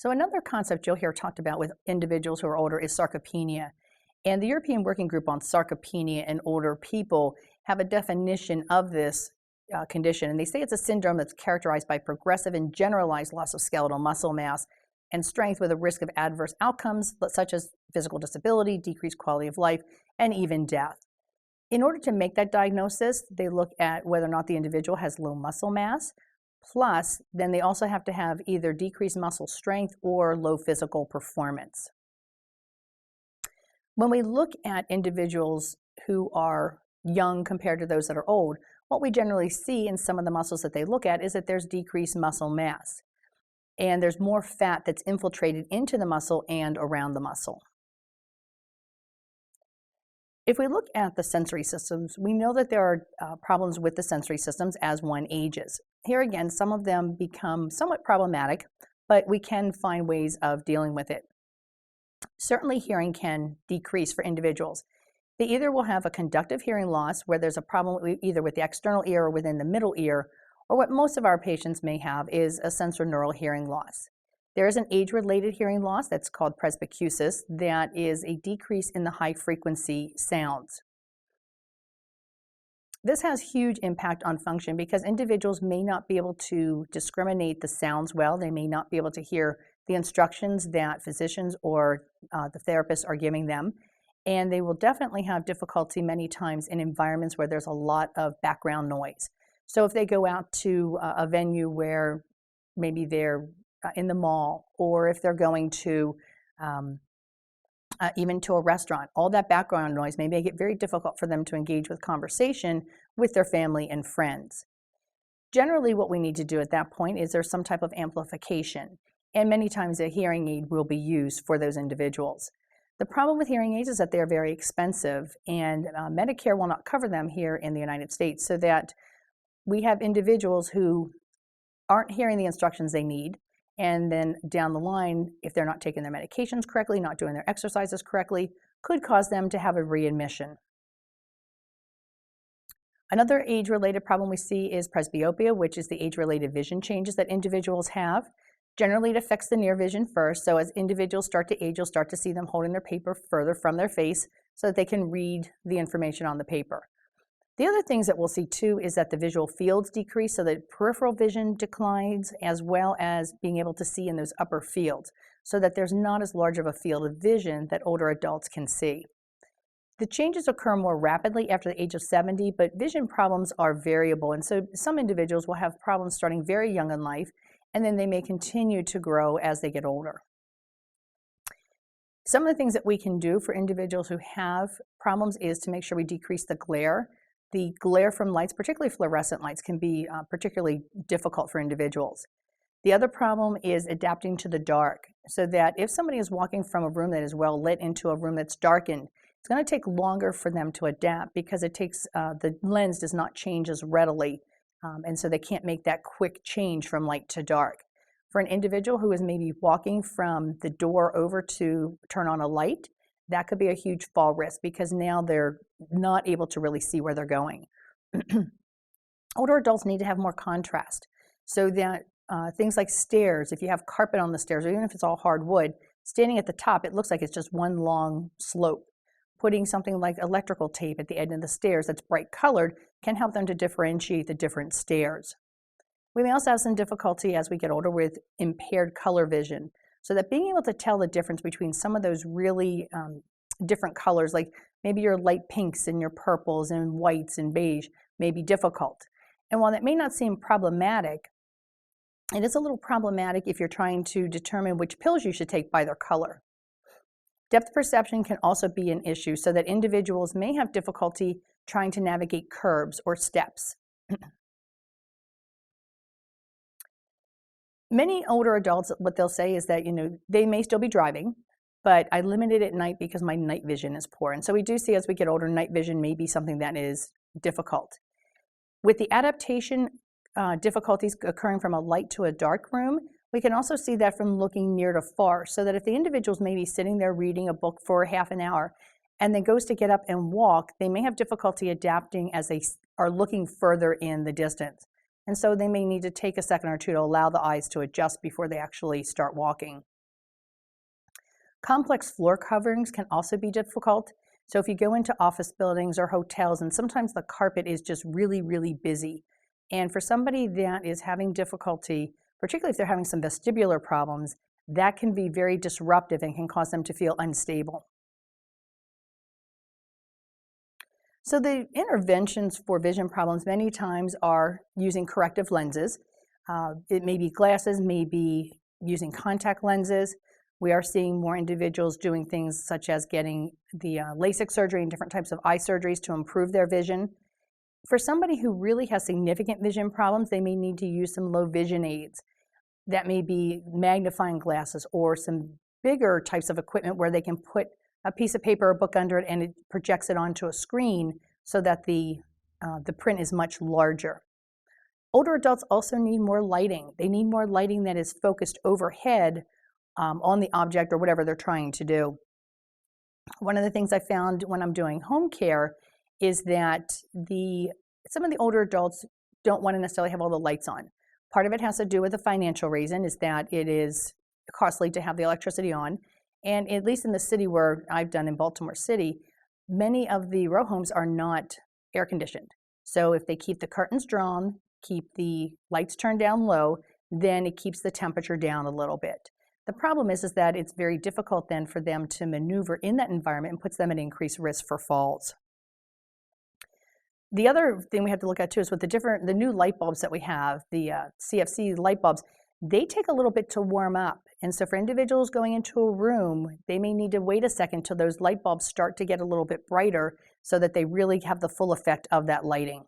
So another concept you'll hear talked about with individuals who are older is sarcopenia. And the European Working Group on Sarcopenia in Older People have a definition of this condition. And they say it's a syndrome that's characterized by progressive and generalized loss of skeletal muscle mass and strength with a risk of adverse outcomes such as physical disability, decreased quality of life, and even death. In order to make that diagnosis, they look at whether or not the individual has low muscle mass, plus then they also have to have either decreased muscle strength or low physical performance. When we look at individuals who are young compared to those that are old, what we generally see in some of the muscles that they look at is that there's decreased muscle mass, and there's more fat that's infiltrated into the muscle and around the muscle. If we look at the sensory systems, we know that there are problems with the sensory systems as one ages. Here again, some of them become somewhat problematic, but we can find ways of dealing with it. Certainly hearing can decrease for individuals. They either will have a conductive hearing loss where there's a problem either with the external ear or within the middle ear, or what most of our patients may have is a sensorineural hearing loss. There is an age-related hearing loss that's called presbycusis that is a decrease in the high-frequency sounds. This has huge impact on function because individuals may not be able to discriminate the sounds well. They may not be able to hear the instructions that physicians or the therapists are giving them, and they will definitely have difficulty many times in environments where there's a lot of background noise. So if they go out to a venue where maybe they're in the mall, or if they're going to even to a restaurant, all that background noise may make it very difficult for them to engage with conversation with their family and friends. Generally, what we need to do at that point is there's some type of amplification, and many times a hearing aid will be used for those individuals. The problem with hearing aids is that they're very expensive, and Medicare will not cover them here in the United States, so that we have individuals who aren't hearing the instructions they need, and then down the line, if they're not taking their medications correctly, not doing their exercises correctly, could cause them to have a readmission. Another age-related problem we see is presbyopia, which is the age-related vision changes that individuals have. Generally, it affects the near vision first, so as individuals start to age, you'll start to see them holding their paper further from their face so that they can read the information on the paper. The other things that we'll see too is that the visual fields decrease, so that peripheral vision declines, as well as being able to see in those upper fields, so that there's not as large of a field of vision that older adults can see. The changes occur more rapidly after the age of 70, but vision problems are variable, and so some individuals will have problems starting very young in life, and then they may continue to grow as they get older. Some of the things that we can do for individuals who have problems is to make sure we decrease the glare. The glare from lights, particularly fluorescent lights, can be particularly difficult for individuals. The other problem is adapting to the dark, so that if somebody is walking from a room that is well lit into a room that's darkened, it's going to take longer for them to adapt because it takes the lens does not change as readily, and so they can't make that quick change from light to dark. For an individual who is maybe walking from the door over to turn on a light, that could be a huge fall risk because now they're not able to really see where they're going. Older adults need to have more contrast so that things like stairs, if you have carpet on the stairs, or even if it's all hardwood, standing at the top, it looks like it's just one long slope. Putting something like electrical tape at the end of the stairs that's bright colored can help them to differentiate the different stairs. We may also have some difficulty as we get older with impaired color vision, so that being able to tell the difference between some of those really different colors, like maybe your light pinks and your purples and whites and beige, may be difficult. And while that may not seem problematic, it is a little problematic if you're trying to determine which pills you should take by their color. Depth perception can also be an issue, so that individuals may have difficulty trying to navigate curbs or steps. Many older adults, what they'll say is that, they may still be driving, but I limit it at night because my night vision is poor. And so we do see as we get older, night vision may be something that is difficult. With the adaptation difficulties occurring from a light to a dark room, we can also see that from looking near to far, so that if the individuals may be sitting there reading a book for half an hour and then goes to get up and walk, they may have difficulty adapting as they are looking further in the distance. And so they may need to take a second or two to allow the eyes to adjust before they actually start walking. Complex floor coverings can also be difficult. So if you go into office buildings or hotels, and sometimes the carpet is just really, really busy. And for somebody that is having difficulty, particularly if they're having some vestibular problems, that can be very disruptive and can cause them to feel unstable. So the interventions for vision problems many times are using corrective lenses. It may be glasses, maybe using contact lenses. We are seeing more individuals doing things such as getting the LASIK surgery and different types of eye surgeries to improve their vision. For somebody who really has significant vision problems, they may need to use some low vision aids. That may be magnifying glasses or some bigger types of equipment where they can put a piece of paper or book under it and it projects it onto a screen so that the print is much larger. Older adults also need more lighting. They need more lighting that is focused overhead on the object or whatever they're trying to do. One of the things I found when I'm doing home care is that some of the older adults don't want to necessarily have all the lights on. Part of it has to do with a financial reason, is that it is costly to have the electricity on. And at least in the city where I've done in Baltimore City, many of the row homes are not air conditioned. So if they keep the curtains drawn, keep the lights turned down low, then it keeps the temperature down a little bit. The problem is that it's very difficult then for them to maneuver in that environment and puts them at increased risk for falls. The other thing we have to look at too is with the new light bulbs that we have, the CFC light bulbs, they take a little bit to warm up. And so for individuals going into a room, they may need to wait a second till those light bulbs start to get a little bit brighter so that they really have the full effect of that lighting.